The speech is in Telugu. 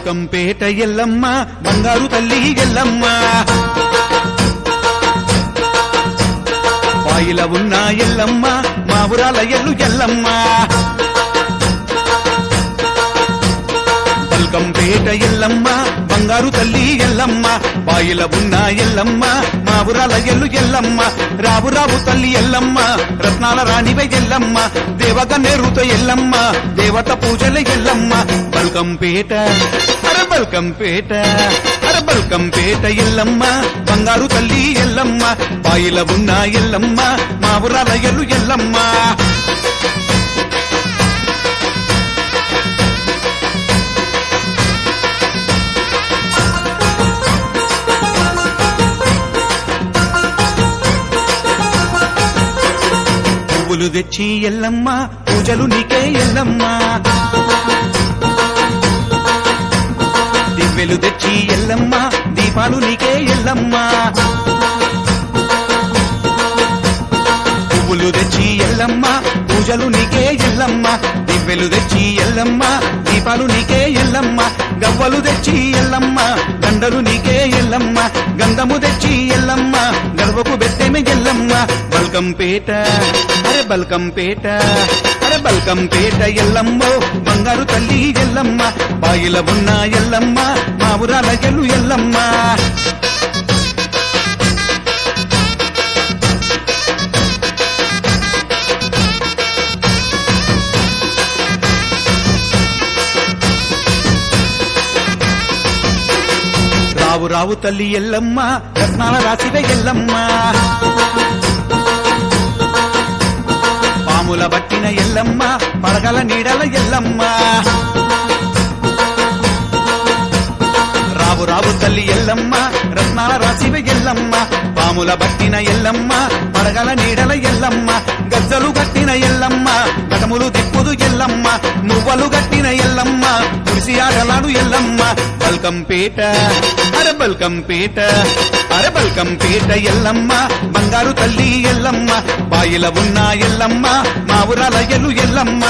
బల్కంపేట ఎల్లమ్మ బంగారు తల్లి ఎల్లమ్మ పాయిల ఉన్న ఎల్లమ్మ మా ఊరాల ఎల్లు ఎల్లమ్మ బల్కంపేట ఎల్లమ్మ బంగారు తల్లి ఎల్లమ్మ పాయిల ఉన్న ఎల్లమ్మ మా ఊరాల ఎల్లు ఎల్లమ్మ రావు రావు తల్లి ఎల్లమ్మ రత్నాల రాణివై ఎల్లమ్మ దేవగన్నేరుతో ఎల్లమ్మ దేవత పూజల ఎల్లమ్మ బల్కంపేట బల్కంపేట బల్కంపేట ఎల్లమ్మ బంగారు తల్లి ఎల్లమ్మ పాయిల ఉన్న ఎల్లమ్మ మా ఊరాల ఎల్లు ఎల్లమ్మ పువ్వులు తెచ్చి ఎల్లమ్మ పూజలు నీకే ఎల్లమ్మ దివ్వెలు తెచ్చి ఎల్లమ్మ దీపాలు నీకే ఎల్లమ్మ పువ్వులు తెచ్చి ఎల్లమ్మ పూజలు నీకే ఎల్లమ్మ దివ్వెలు తెచ్చి ఎల్లమ్మ దీపాలు నీకే ఎల్లమ్మ గవ్వలు తెచ్చి ఎల్లమ్మ దండలు నీకే ఎల్లమ్మ గంధము తెచ్చి ఎల్లమ్మ గర్వకు బెత్తెమె ఎల్లమ్మ బల్కంపేట బల్కంపేట బల్కంపేట ఎల్లమ్మో బంగారు తల్లి ఎల్లమ్మ పాయిల ఉన్న ఎల్లమ్మ మా ఊరాల ఎల్లు ఎల్లమ్మ రావు రావు తల్లి ఎల్లమ్మ రత్నాల రాశివే ఎల్లమ్మ పాముల బట్టిన ఎల్లమ్మ పడగల నీడల ఎల్లమ్మ రావు రావు తల్లి ఎల్లమ్మ రత్నాల రాశివే ఎల్లమ్మ పాముల బట్టిన ఎల్లమ్మ పడగల నీడల ఎల్లమ్మ గజ్జలు గట్టిన ఎల్లమ్మ గటములు దిప్పుదు ఎల్లమ్మ మువ్వలు గట్టిన ఎల్లమ్మ కురిసి ఆటలాడు ఎల్లమ్మ బల్కంపేట బల్కంపేట బల్కంపేట ఎల్లమ్మ బంగారు తల్లి ఎల్లమ్మ పాయిల ఉన్న ఎల్లమ్మ మా ఊరాల ఎల్లు ఎల్లమ్మ